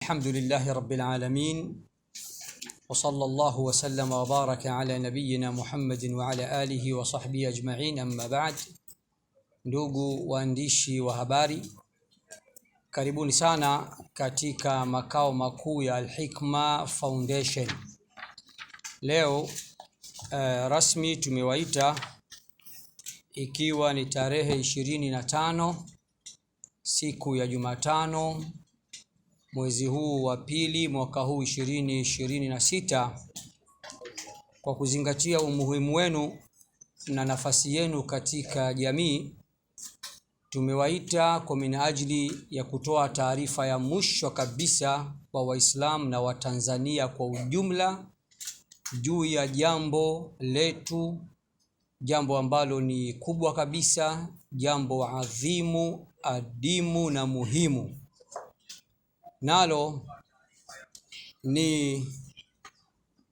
الحمد لله رب العالمين وصلى الله وسلم وبارك على نبينا محمد وعلى آله وصحبه أجمعين. أما بعد, ndugu waandishi wa habari, karibuni sana katika makao makuu ya Al-Hikma Foundation. Leo rasmi tumewaita, ikiwa ni tarehe 25 siku ya Jumatano mwezi huu wa pili mwaka huu 2026, kwa kuzingatia umuhimu wenu na nafasi yenu katika jamii. Tumewaita kwa minajili ya kutoa taarifa ya mwisho kabisa kwa Waislamu na Watanzania kwa ujumla juu ya jambo letu, jambo ambalo ni kubwa kabisa, jambo adhimu, adimu na muhimu. Nalo ni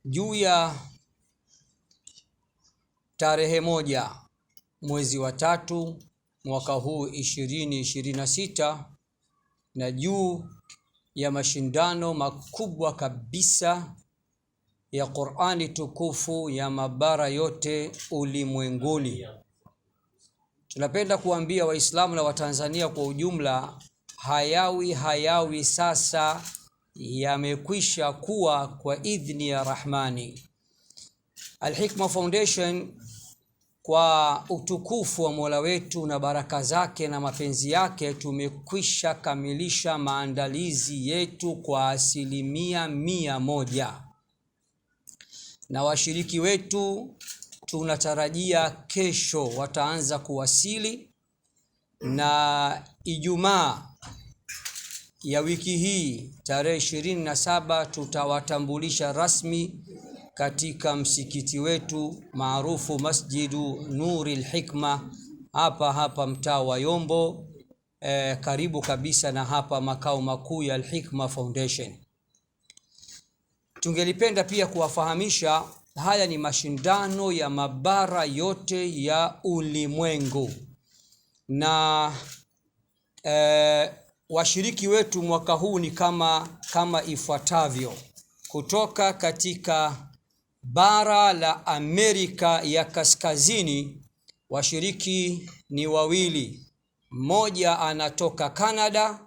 juu ya tarehe 1 mwezi wa 3 mwaka huu 2026, na juu ya mashindano makubwa kabisa ya Qur'ani tukufu ya mabara yote ulimwenguni. Tunapenda kuambia Waislamu na Watanzania kwa ujumla, hayawi sasa yamekwisha kuwa kwa idhni ya Rahmani. Al-Hikma Foundation, kwa utukufu wa Mola wetu na baraka zake na mapenzi yake, tumekwisha kamilisha maandalizi yetu kwa 100%, na washiriki wetu tunatarajia kesho wataanza kuwasili, na Ijumaa ya wiki hii tarehe 27 tutawatambulisha rasmi katika msikiti wetu maarufu Masjidu Nuril Hikma, hapa mtaa wa Yombo, karibu kabisa na hapa makao makuu ya Al-Hikma Foundation. Tungelipenda pia kuwafahamisha, haya ni mashindano ya mabara yote ya ulimwengu, na washiriki wetu mwaka huu ni kama ifuatavyo. Kutoka katika bara la Amerika ya Kaskazini, washiriki ni wawili, mmoja anatoka Canada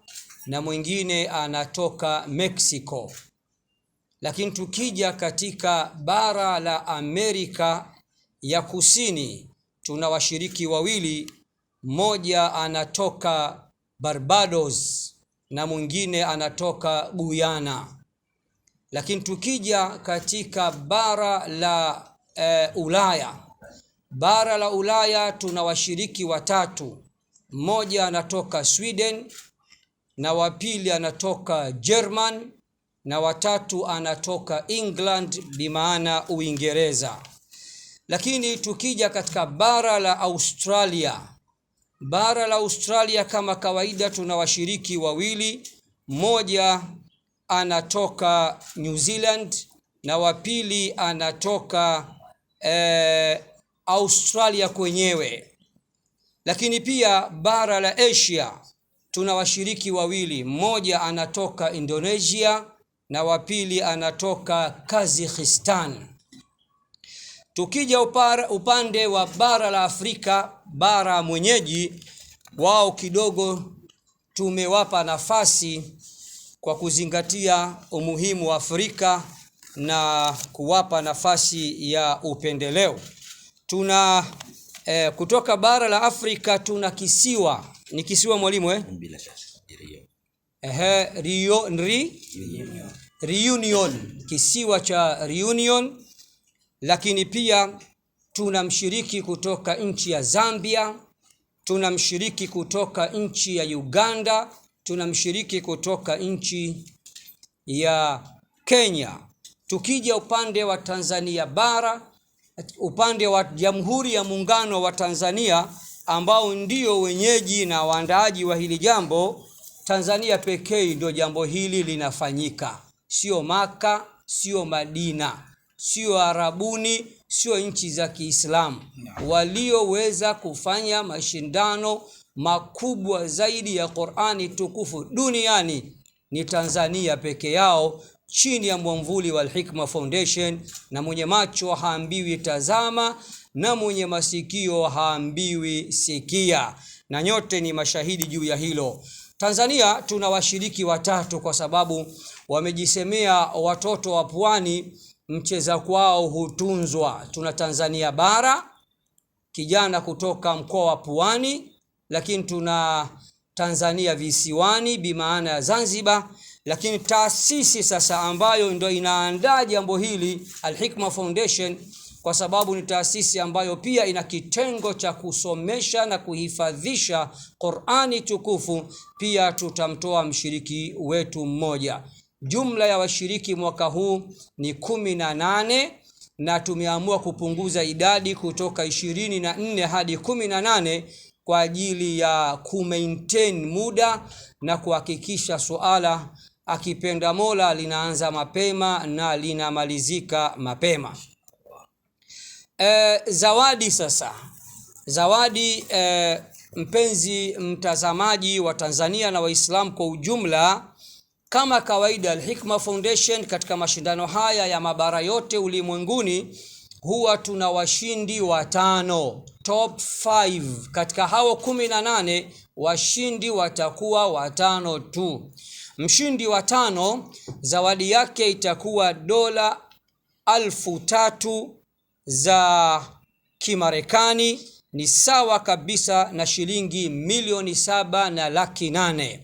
na mwingine anatoka Mexico. Lakini tukija katika bara la Amerika ya Kusini, tuna washiriki wawili, mmoja anatoka Barbados na mwingine anatoka Guyana. Lakini tukija katika bara la Ulaya, tuna washiriki watatu, mmoja anatoka Sweden, na wa pili anatoka German, na watatu anatoka England, bimaana Uingereza. Lakini tukija katika bara la Australia, kama kawaida tuna washiriki wawili, mmoja anatoka New Zealand na wa pili anatoka Australia kwenyewe. Lakini pia bara la Asia tuna washiriki wawili, mmoja anatoka Indonesia na wa pili anatoka Kazakhstan. Tukija upande wa bara la Afrika, bara mwenyeji, wao kidogo tumewapa nafasi kwa kuzingatia umuhimu wa Afrika na kuwapa nafasi ya upendeleo. Tuna kutoka bara la Afrika tuna kisiwa, ni kisiwa mwalimu bila shaka Reunion, kisiwa cha Reunion. Lakini pia tuna mshiriki kutoka nchi ya Zambia, tuna mshiriki kutoka nchi ya Uganda, tuna mshiriki kutoka nchi ya Kenya. Tukija upande wa Tanzania bara, upande wa Jamhuri ya Muungano wa Tanzania, ambao ndio wenyeji na waandaaji wa hili jambo, Tanzania pekee ndio jambo hili linafanyika. Sio Maka, sio Madina, sio Arabuni, sio nchi za Kiislamu. Walioweza kufanya mashindano makubwa zaidi ya Qur'ani tukufu duniani ni Tanzania peke yao chini ya mwamvuli wa Al-Hikma Foundation, na mwenye macho haambiwi tazama, na mwenye masikio haambiwi sikia, na nyote ni mashahidi juu ya hilo. Tanzania tuna washiriki watatu kwa sababu wamejisemea watoto wa pwani mcheza kwao hutunzwa. Tuna Tanzania bara, kijana kutoka mkoa wa Pwani, lakini tuna Tanzania visiwani bimaana ya Zanzibar, lakini taasisi sasa ambayo ndio inaandaa jambo hili Al-Hikma Foundation, kwa sababu ni taasisi ambayo pia ina kitengo cha kusomesha na kuhifadhisha Qur'ani tukufu, pia tutamtoa mshiriki wetu mmoja. Jumla ya washiriki mwaka huu ni 18 na tumeamua kupunguza idadi kutoka 24 hadi 18 kwa ajili ya kumaintain muda na kuhakikisha suala akipenda Mola linaanza mapema na linamalizika mapema. Zawadi sasa. Zawadi mpenzi mtazamaji wa Tanzania na Waislamu kwa ujumla, kama kawaida Al-Hikma Foundation katika mashindano haya ya mabara yote ulimwenguni huwa tuna washindi watano, top 5. Katika hao 18 washindi watakuwa watano tu. Mshindi wa tano zawadi yake itakuwa dola 3,000 za Kimarekani, ni sawa kabisa na shilingi milioni 7,800,000.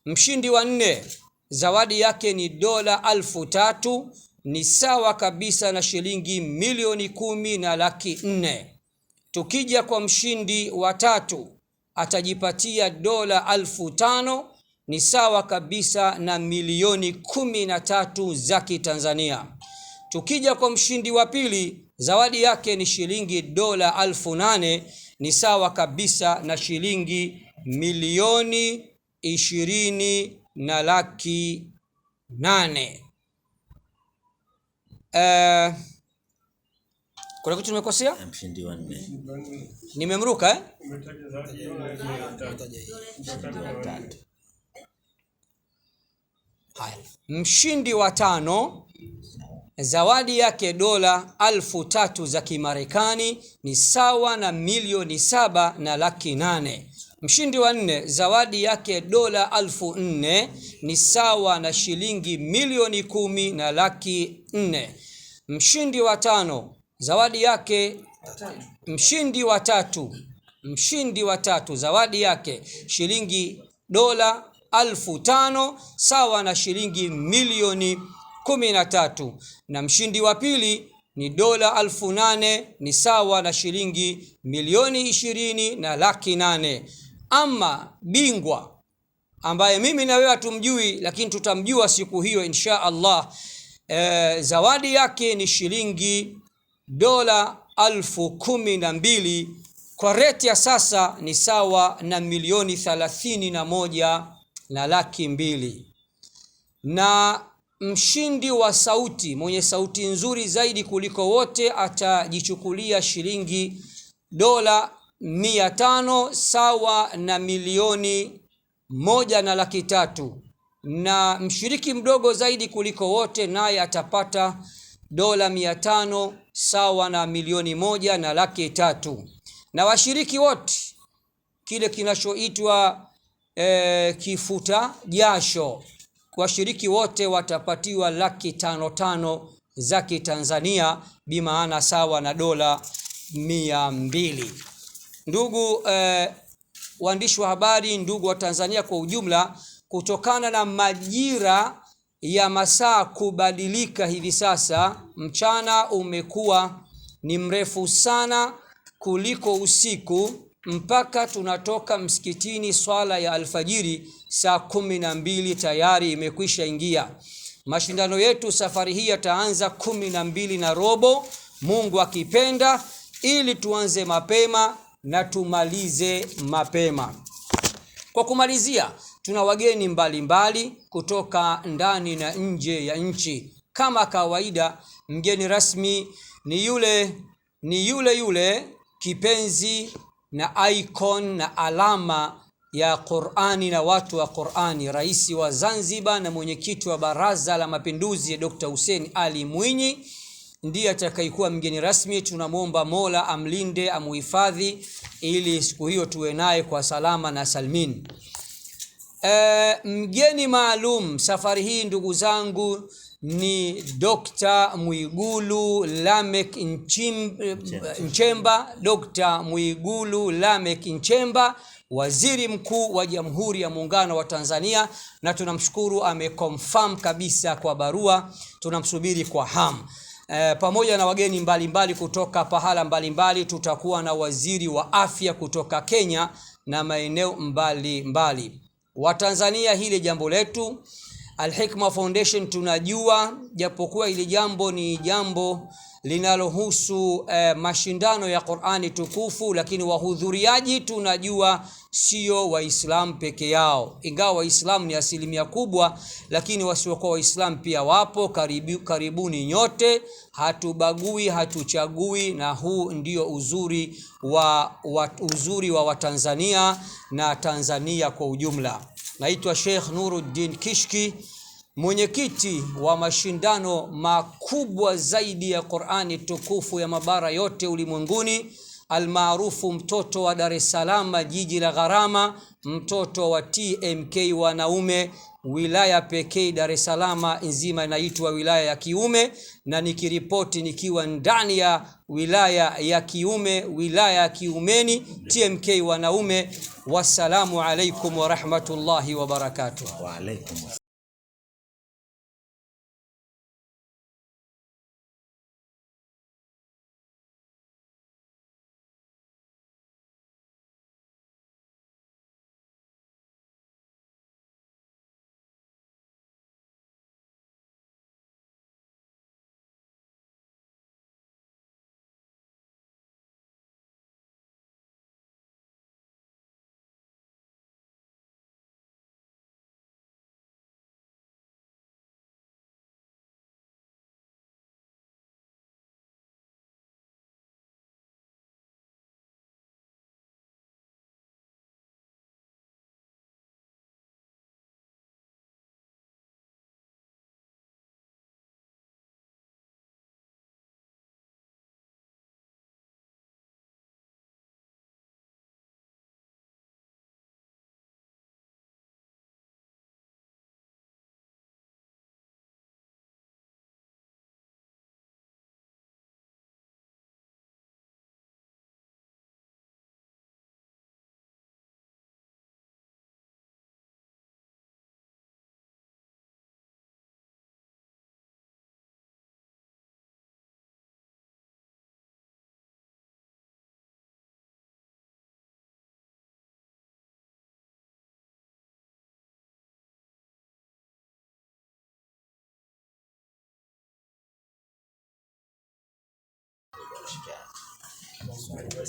Mshindi wa nne zawadi yake ni dola 3,000, ni sawa kabisa na shilingi milioni 10,400,000. Tukija kwa mshindi wa tatu atajipatia dola 5,000, ni sawa kabisa na milioni 13 za Kitanzania. Tukija kwa mshindi wa pili zawadi yake ni shilingi dola 8,000, ni sawa kabisa na shilingi milioni 20,800,000. Kuna kitu nimekosea? Mshindi wa 4. Nimemruka Haya. Mshindi wa tano zawadi yake dola 3,000 za Kimarekani, ni sawa na milioni 7,800,000. Mshindi wa nne zawadi yake dola 4,000, ni sawa na shilingi milioni 10,400,000. Mshindi wa tano zawadi yake mshindi wa tatu zawadi yake shilingi dola 5,000, sawa na shilingi milioni 13. Na mshindi wa pili ni dola 8,000, ni sawa na shilingi milioni 20,800,000. Ama bingwa ambaye mimi na wewe hatumjui, lakini tutamjua siku hiyo insha Allah, zawadi yake ni shilingi dola 12,000, kwa rate ya sasa ni sawa na milioni 31,200,000. Na mshindi wa sauti, mwenye sauti nzuri zaidi kuliko wote, atajichukulia shilingi dola 500, sawa na milioni 1,300,000. Na mshiriki mdogo zaidi kuliko wote naye atapata dola 500, sawa na milioni 1,300,000. Na washiriki wote kile kinachoitwa kifuta jasho, washiriki wote watapatiwa 500,000 za Kitanzania, bimaana sawa na dola 200. Ndugu waandishi wa habari, ndugu wa Tanzania kwa ujumla, kutokana na majira ya masaa kubadilika hivi sasa, mchana umekuwa ni mrefu sana kuliko usiku, mpaka tunatoka msikitini swala ya alfajiri saa 12 tayari imekwisha ingia. Mashindano yetu safari hii yataanza 12:15 Mungu akipenda, ili tuanze mapema na tumalize mapema. Kwa kumalizia, tuna wageni mbalimbali kutoka ndani na nje ya nchi. Kama kawaida, mgeni rasmi ni yule kipenzi na icon na alama ya Qur'ani na watu wa Qur'ani, Rais wa Zanzibar na mwenyekiti wa Baraza la Mapinduzi Dr. Hussein Ali Mwinyi ndiye atakayekuwa mgeni rasmi. Tunamwomba Mola amlinde, amuhifadhi ili siku hiyo tuwe naye kwa salama na salmin. Mgeni maalum safari hii ndugu zangu ni Dr. Mwigulu Lameck Nchemba. Dr. Mwigulu Lameck Nchemba, Waziri Mkuu wa Jamhuri ya Muungano wa Tanzania, na tunamshukuru ameconfirm kabisa kwa barua, tunamsubiri kwa hamu. Pamoja na wageni mbalimbali kutoka pahala mbalimbali, tutakuwa na waziri wa afya kutoka Kenya na maeneo mbalimbali. Watanzania, hili jambo letu Al-Hikma Foundation tunajua, japokuwa hili jambo ni jambo linalohusu mashindano ya Qur'ani tukufu, lakini wahudhuriaji tunajua sio Waislamu peke yao. Ingawa Waislamu ni asilimia kubwa, lakini wasiokuwa Waislamu pia wapo. Karibuni nyote, hatubagui, hatuchagui, na huu ndio uzuri wa Watanzania na Tanzania kwa ujumla. Naitwa Sheikh Nuruddin Kishki, mwenyekiti wa mashindano makubwa zaidi ya Qur'ani tukufu ya mabara yote ulimwenguni, almaarufu mtoto wa Dar es Salaam, jiji la gharama, mtoto wa TMK wanaume, wilaya pekee Dar es Salaam nzima inaitwa wilaya ya kiume, na nikiripoti nikiwa ndani ya wilaya ya kiume, wilaya ya kiumeni, TMK wanaume. Wassalamu alaikum wa rahmatullahi wa barakatuh. Wa alaikum.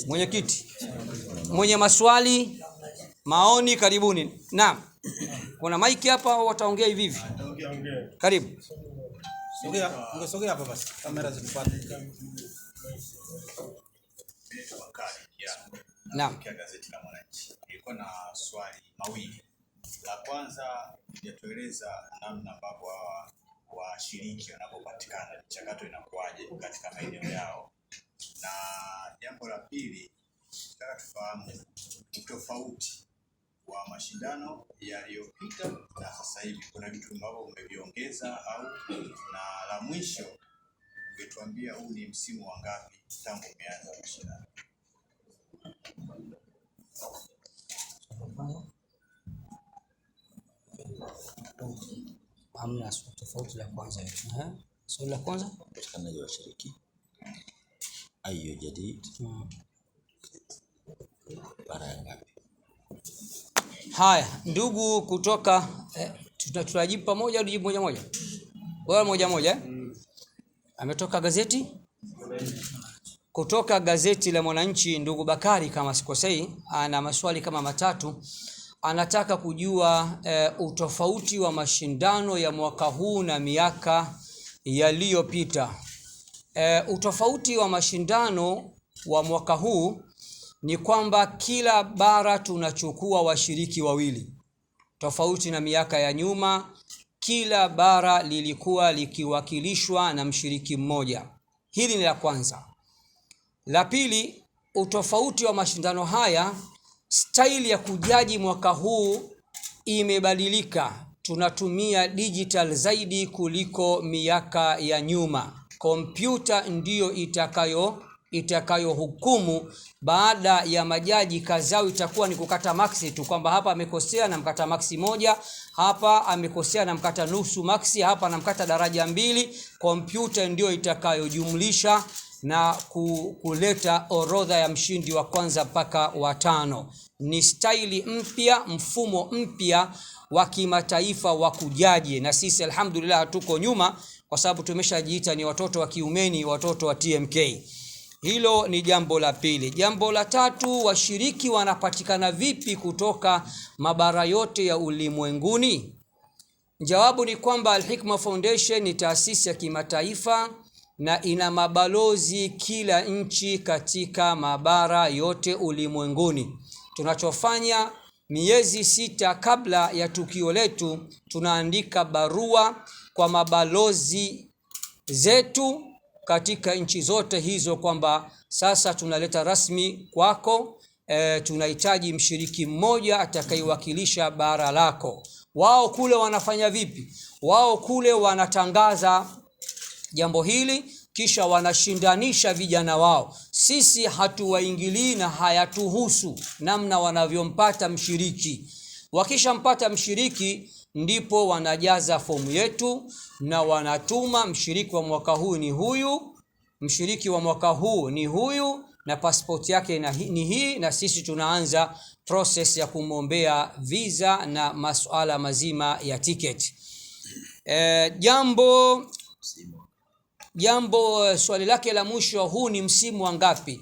Mwenyekiti, mwenye maswali, maoni, karibuni. Naam. Kuna maiki hapa, wataongea hivi hivi. Karibu. Sogea hapa basi. Kamera zitupate. Naam. Gazeti la Mwananchi. Nilikuwa na swali mawili. La kwanza, ningepeleza namna ambavyo washiriki wanapopatikana, mchakato inakuwaje katika maeneo yao. Na jambo la pili, nataka tufahamu tofauti wa mashindano yaliyopita na sasa hivi. Kuna vitu ambavyo umeviongeza au, na la mwisho ungetuambia huu ni msimu wa ngapi tangu umeanza mashindano? Hamna tofauti la kwanza. Swali la kwanza, upatikanaji wa washiriki. Ayo jadid. Bara ngapi? Haya, ndugu kutoka tutajibu pamoja au tujibu moja moja? Bora moja moja. Ametoka gazeti? Kutoka gazeti la Mwananchi, ndugu Bakari kama sikosei, ana maswali kama matatu. Anataka kujua utofauti wa mashindano ya mwaka huu na miaka yaliyopita. Utofauti wa mashindano wa mwaka huu ni kwamba kila bara tunachukua washiriki wawili. Tofauti na miaka ya nyuma, kila bara lilikuwa likiwakilishwa na mshiriki mmoja. Hili ni la kwanza. La pili, utofauti wa mashindano haya, staili ya kujaji mwaka huu imebadilika. Tunatumia digital zaidi kuliko miaka ya nyuma. Kompyuta ndiyo itakayo hukumu. Baada ya majaji, kazi yao itakuwa ni kukata maksi tu, kwamba hapa amekosea na mkata maksi moja, hapa amekosea na mkata nusu maksi, hapa na mkata daraja 2. Kompyuta ndiyo itakayojumlisha na kuleta orodha ya mshindi wa kwanza mpaka wa 5. Ni staili mpya, mfumo mpya wa kimataifa wa kujaji, na sisi alhamdulillah hatuko nyuma, kwa sababu tumeshajiita ni watoto wa kiumeni, watoto wa TMK. Hilo ni jambo la pili. Jambo la tatu, washiriki wanapatikana vipi kutoka mabara yote ya ulimwenguni? Jawabu ni kwamba Al-Hikma Foundation ni taasisi ya kimataifa na ina mabalozi kila nchi katika mabara yote ulimwenguni. Tunachofanya, miezi 6 kabla ya tukio letu, tunaandika barua kwa mabalozi zetu katika nchi zote hizo kwamba sasa tunaleta rasmi kwako, tunahitaji mshiriki mmoja atakayewakilisha bara lako. Wao kule wanafanya vipi? Wao kule wanatangaza jambo hili, kisha wanashindanisha vijana wao. Sisi hatuwaingilii na hayatuhusu namna wanavyompata mshiriki. Wakishampata mshiriki, ndipo wanajaza fomu yetu na wanatuma, mshiriki wa mwaka huu ni huyu, mshiriki wa mwaka huu ni huyu, na passport yake ni hii, na sisi tunaanza process ya kumwombea visa na masuala mazima ya ticket. Jambo swali lake la mwisho, huu ni msimu wa ngapi?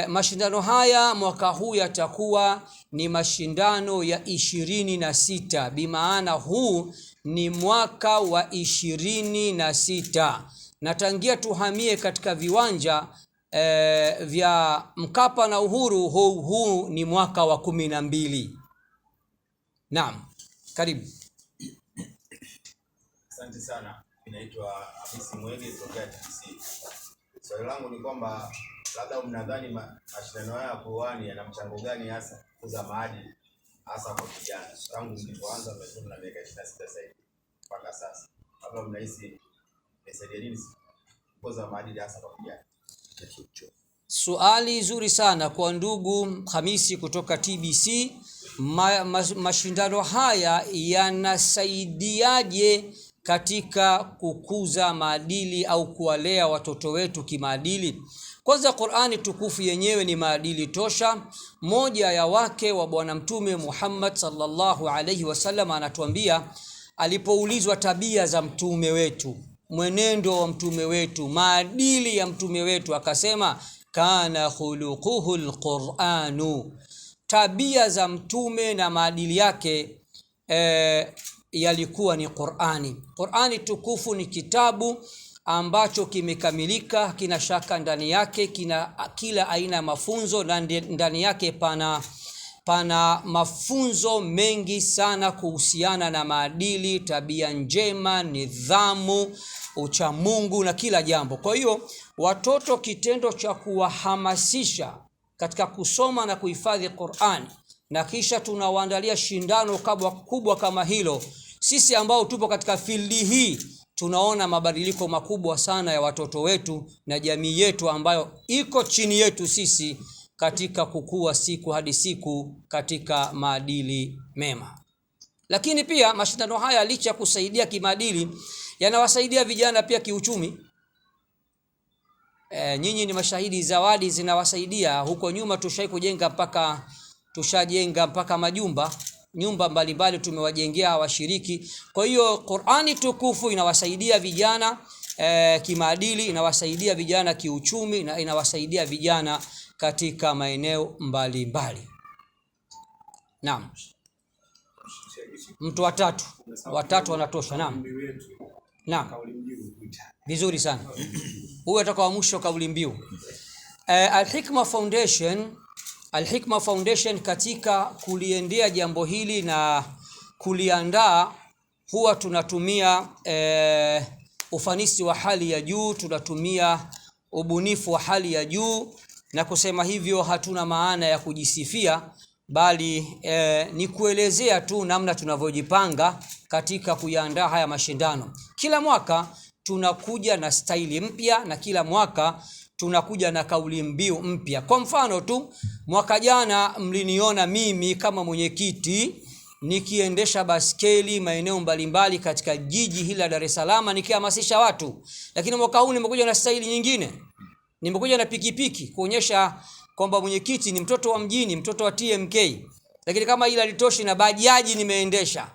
Mashindano haya mwaka huu yatakuwa ni mashindano ya 26, bimaana huu ni mwaka wa 26. Na tangia tuhamie katika viwanja vya Mkapa na Uhuru, huu ni mwaka wa 12. Naam, karibu. Asante sana. Inaitwa Hamisi Mwenge kutoka TBC. Swali langu ni kwamba labda mnadhani mashindano haya kwa Qur'ani yana mchango gani hasa kuza maadili hasa kwa vijana? Tangu mlipoanza mmesema na miaka 26 sasa hivi mpaka sasa, labda mnahisi imesaidia nini kuza maadili hasa kwa vijana? Swali zuri sana kwa ndugu Hamisi kutoka TBC. Mashindano haya yanasaidiaje katika kukuza maadili au kuwalea watoto wetu kimaadili? Kwanza, Qur'ani tukufu yenyewe ni maadili tosha. Moja ya wake wa Bwana Mtume Muhammad sallallahu alaihi wasallam anatuambia, alipoulizwa tabia za mtume wetu, mwenendo wa mtume wetu, maadili ya mtume wetu, akasema kana khuluquhu alquranu. Tabia za mtume na maadili yake yalikuwa ni Qur'ani. Qur'ani tukufu ni kitabu ambacho kimekamilika, kina shaka ndani yake, kila aina ya mafunzo, na ndani yake pana mafunzo mengi sana kuhusiana na maadili, tabia njema, nidhamu, uchamungu na kila jambo. Kwa hiyo watoto, kitendo cha kuwahamasisha katika kusoma na kuhifadhi Qur'ani, na kisha tunawaandalia shindano kubwa kama hilo, sisi ambao tupo katika fildi hii tunaona mabadiliko makubwa sana ya watoto wetu na jamii yetu ambayo iko chini yetu sisi katika kukua siku hadi siku katika maadili mema. Lakini pia mashindano haya licha kusaidia kimaadili, yanawasaidia vijana pia kiuchumi. Nyinyi ni mashahidi, zawadi zinawasaidia. Huko nyuma tushajenga mpaka nyumba mbalimbali tumewajengea washiriki. Kwa hiyo Qur'ani tukufu inawasaidia vijana kimaadili, inawasaidia vijana kiuchumi, na inawasaidia vijana katika maeneo mbalimbali. Naam. Mtu watatu wanatosha. Naam. Vizuri sana. Huyu atakuwa mwisho kauli mbiu. Al-Hikma Foundation katika kuliendea jambo hili na kuliandaa huwa tunatumia ufanisi wa hali ya juu, tunatumia ubunifu wa hali ya juu, na kusema hivyo hatuna maana ya kujisifia, bali ni kuelezea tu namna tunavyojipanga katika kuyaandaa haya mashindano. Kila mwaka tunakuja na staili mpya na kila mwaka tunakuja na kauli mbiu mpya. Kwa mfano tu, mwaka jana mliniona mimi kama mwenyekiti nikiendesha baskeli maeneo mbalimbali katika jiji hili la Dar es Salaam nikihamasisha watu. Lakini mwaka huu nimekuja na staili nyingine. Nimekuja na pikipiki kuonyesha kwamba mwenyekiti ni mtoto wa mjini, mtoto wa TMK. Lakini kama ile halitoshi, na bajaji nimeendesha.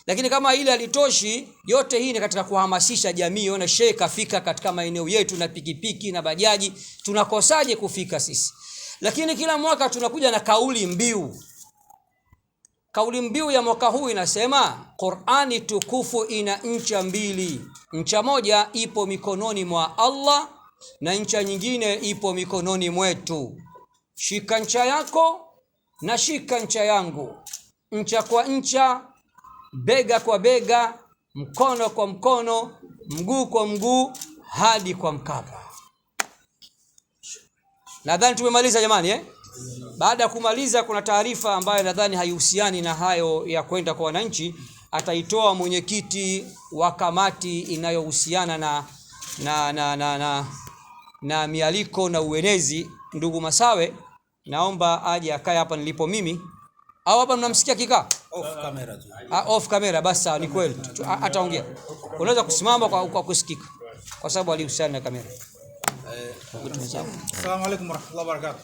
Lakini kama ile halitoshi, yote hii ni katika kuhamasisha jamii. Ona shehe kafika katika maeneo yetu na pikipiki na bajaji, tunakosaje kufika sisi? Lakini kila mwaka tunakuja na kauli mbiu. Kauli mbiu ya mwaka huu inasema Qur'ani tukufu ina ncha mbili. Ncha moja ipo mikononi mwa Allah na ncha nyingine ipo mikononi mwetu. Shika ncha yako na shika ncha yangu. Ncha kwa ncha, bega kwa bega, mkono kwa mkono, mguu kwa mguu, hadi kwa Mkapa. Nadhani tumemaliza jamani, Baada ya kumaliza kuna taarifa ambayo nadhani haihusiani na hayo ya kwenda kwa wananchi, ataitoa mwenyekiti wa kamati inayohusiana na mialiko na uenezi, ndugu Masawe. Naomba aje akae hapa nilipo mimi, au hapa mnamsikia kikaa off camera. Basi ni kweli ataongea, unaweza kusimama kwa kusikika kwa sababu alihusiana na kamera. Assalamu alaykum warahmatullahi wabarakatuh.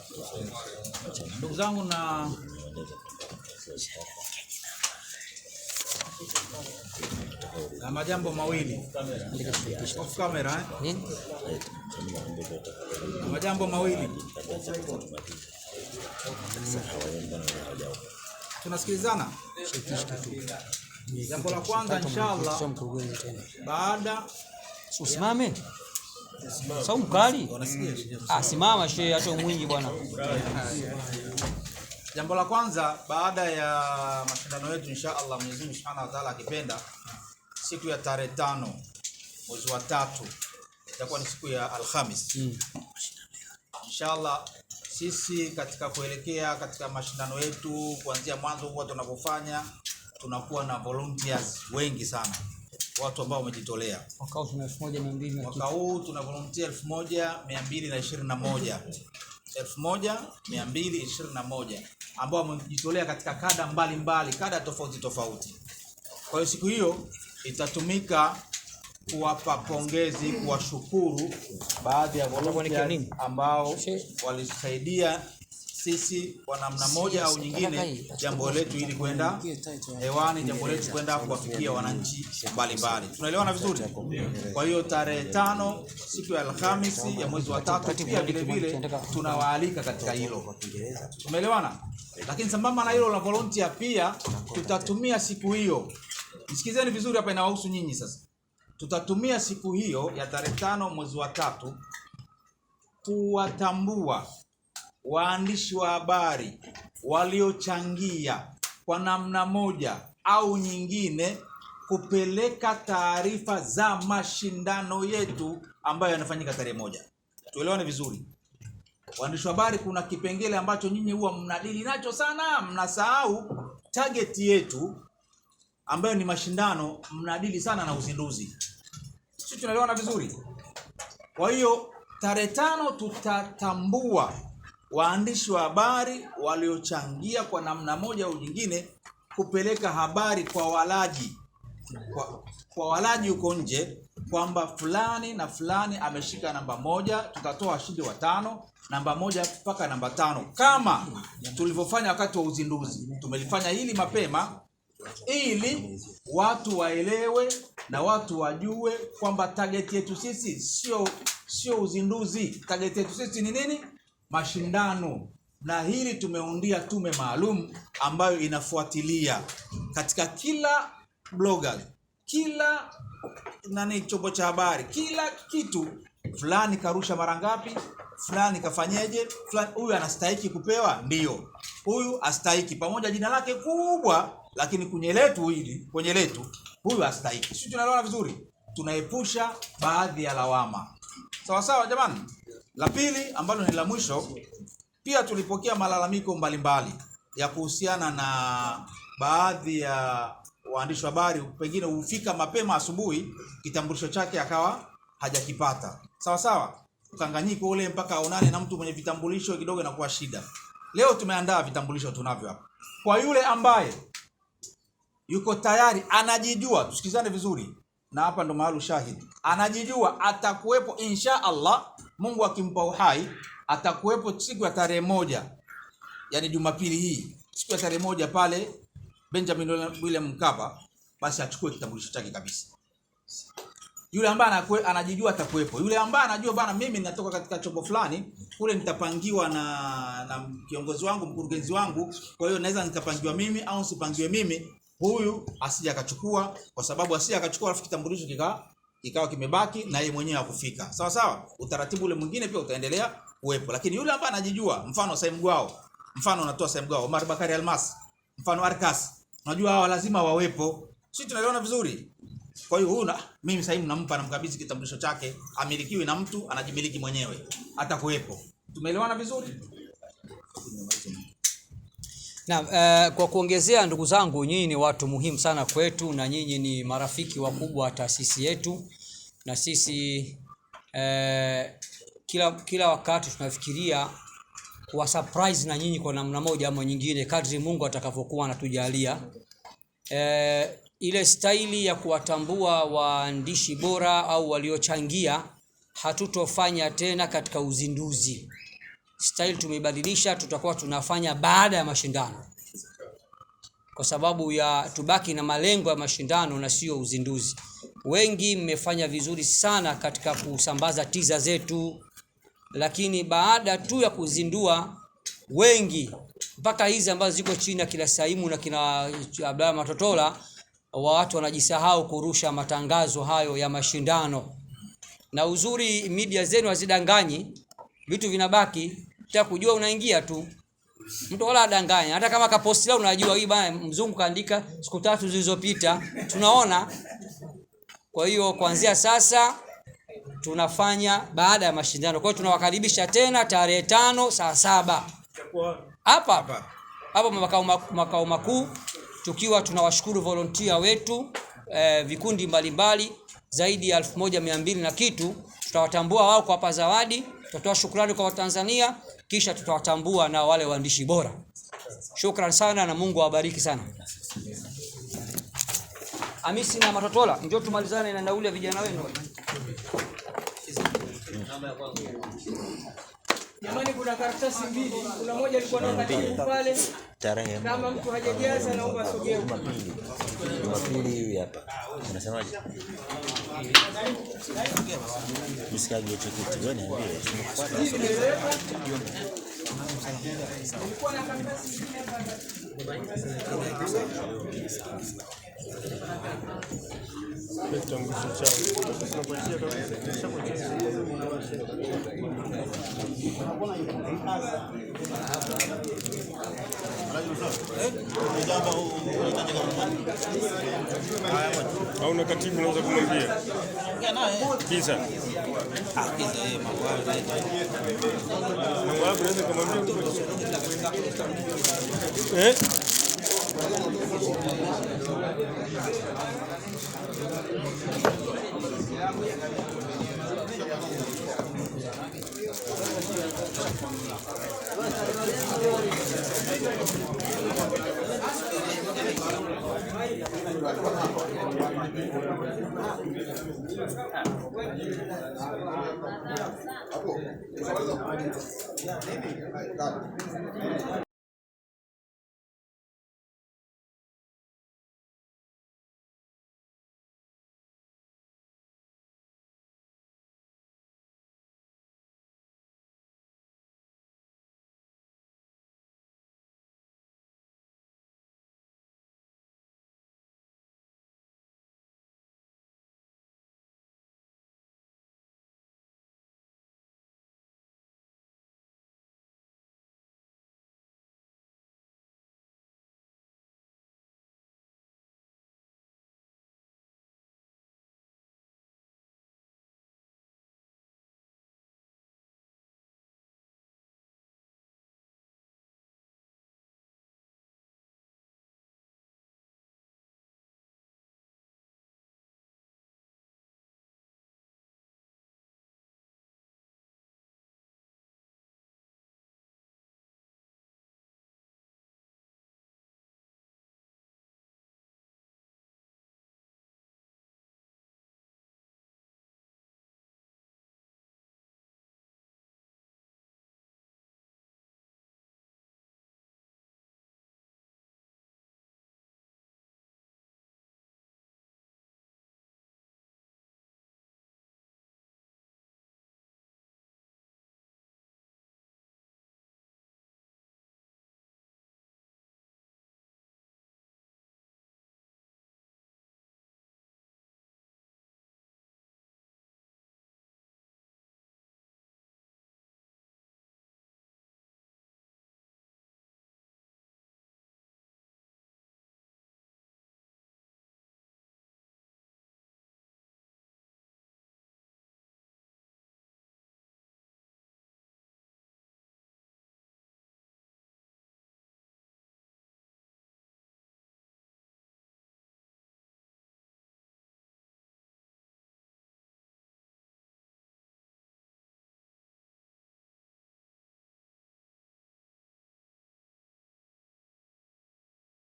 Ndugu zangu, na majambo mawili off camera majambo mawili tunasikilizana. Jambo la kwanza, inshallah, baada usimame saumu kali. Simama shehe, acha mwingi bwana. Jambo la kwanza, baada ya mashindano yetu, inshallah Mwenyezi Mungu Subhanahu wa Ta'ala akipenda, siku ya tarehe 5 mwezi wa 3 itakuwa ni siku ya Alhamis. Inshallah sisi katika kuelekea katika mashindano yetu, kuanzia mwanzo huwa tunapofanya tunakuwa na volunteers wengi sana, watu ambao wamejitolea. Mwaka huu tuna volunteer 1221 ambao wamejitolea katika kada mbalimbali, kada tofauti. Kwa hiyo siku hiyo itatumika kuwapa pongezi, kuwashukuru baadhi ya volunteers ambao walisaidia sisi kwa namna moja au nyingine jambo letu ili kwenda hewani, jambo letu kwenda kuwafikia wananchi mbalimbali. Tunaelewana vizuri? Kwa hiyo tarehe 5 siku ya Alhamisi ya mwezi wa 3 pia vile tunawaalika katika hilo. Tumeelewana? Lakini sambamba na hilo la volunteer pia tutatumia siku hiyo. Msikizeni vizuri hapa, inawahusu nyinyi sasa. Tutatumia siku hiyo ya tarehe 5 mwezi wa 3 kuwatambua waandishi wa habari waliochangia kwa namna moja au nyingine kupeleka taarifa za mashindano yetu ambayo yanafanyika tarehe 1. Tuelewane vizuri. Waandishi wa habari, kuna kipengele ambacho nyinyi huwa mnadili nacho sana, mnasahau target yetu ambayo ni mashindano, mnadili sana na uzinduzi. Sisi tunaelewana vizuri. Kwa hiyo tarehe 5 tutatambua waandishi wa habari waliochangia kwa namna moja au nyingine kupeleka habari kwa walaji, kwa walaji huko nje, kwamba fulani na fulani ameshika namba 1. Tutatoa washindi wa 5, namba 1 mpaka namba 5, kama tulivyofanya wakati wa uzinduzi. Tumelifanya hili mapema ili watu waelewe na watu wajue kwamba target yetu sisi sio uzinduzi. Target yetu sisi ni nini? Mashindano. Na hili tumeundia tume maalum ambayo inafuatilia katika kila blogger, kila chombo cha habari, kila kitu. Fulani karusha mara ngapi, fulani kafanyeje, fulani huyu anastahili kupewa, ndio huyu astahiki, pamoja jina lake kubwa, lakini kwenye letu huyu astahiki. Sisi tunaelewana vizuri, tunaepusha baadhi ya lawama. Sawa sawa jamani. La pili ambalo ni la mwisho, pia tulipokea malalamiko mbalimbali ya kuhusiana na baadhi ya waandishi wa habari, pengine hufika mapema asubuhi, kitambulisho chake akawa hajakipata. Sawa sawa, ukanganyiko ule mpaka aonane na mtu mwenye vitambulisho kidogo inakuwa shida. Leo tumeandaa vitambulisho tunavyo hapa. Kwa yule ambaye yuko tayari, anajijua, tusikizane vizuri, na hapa ndo mahali shahidi, anajijua atakuwepo insha Allah, Mungu akimpa uhai, atakuwepo siku ya tarehe 1, yani Jumapili hii, siku ya tarehe 1 pale Benjamin William Mkapa, basi achukue kitambulisho chake kabisa. Yule ambaye anajijua atakuwepo. Yule ambaye anajua bana, mimi natoka katika chombo fulani, kule nitapangiwa na kiongozi wangu, mkurugenzi wangu, kwa hiyo naweza nikapangiwa mimi au sipangiwe mimi, huyu asije akachukua, kwa sababu asije akachukua alafu kitambulisho kikawa kimebaki na yeye mwenyewe hakufika. Sawa sawa, utaratibu ule mwingine pia utaendelea kuwepo. Lakini yule ambaye anajijua, mfano Saim Gwao, mfano unatoa Saim Gwao, Omar Bakari Almas, mfano Arkas, unajua hawa lazima wawepo. Sisi tunaelewana vizuri. Kwa hiyo huyu mimi Saim namkabidhi kitambulisho chake, amilikiwi na mtu, anajimiliki mwenyewe, atakuwepo. Tumeelewana vizuri? Na kwa kuongezea, ndugu zangu, nyinyi ni watu muhimu sana kwetu, na nyinyi ni marafiki wakubwa wa taasisi yetu, na sisi kila wakati tunafikiria kuwa surprise na nyinyi kwa namna moja ama nyingine, kadri Mungu atakavyokuwa anatujalia. Ile staili ya kuwatambua waandishi bora au waliochangia hatutofanya tena katika uzinduzi. Style tumeibadilisha, tutakuwa tunafanya baada ya mashindano, kwa sababu ya tubaki na malengo ya mashindano na sio uzinduzi. Wengi mmefanya vizuri sana katika kusambaza teaser zetu, lakini baada tu ya kuzindua, wengi mpaka hizi ambazo ziko chini ya kila Saimu na kina Abdalla Matotola, watu wanajisahau kurusha matangazo hayo ya mashindano. Na uzuri media zenu hazidanganyi, vitu vinabaki, unataka kujua unaingia tu. Mtu wala adanganya, hata kama kaposti leo unajua hii bana mzungu kaandika siku 3 zilizopita, tunaona. Kwa hiyo kuanzia sasa tunafanya baada ya mashindano. Kwa hiyo tunawakaribisha tena tarehe 5 saa 7 hapa makao makuu, tukiwa tunawashukuru volunteer wetu, vikundi mbalimbali zaidi ya 1200 na kitu. Tutawatambua wao kwa hapa zawadi, tutatoa shukrani kwa Watanzania, kisha tutawatambua na wale waandishi bora. Shukrani sana na Mungu awabariki sana. Hamisi na Matotola, njoo tumalizane na nauli ya vijana wenu. Jamani, kuna karatasi mbili, kuna moja ilikuwa na katibu pale. Kama mtu hajajaza naomba asogee. Jumapili hivi hapa. Unasemaje? Msikage hicho kitu gani ambie? Ilikuwa na karatasi nyingine hapa. Au na katibu unaweza kumwambia kisa yeye mambo unaweza kumwambia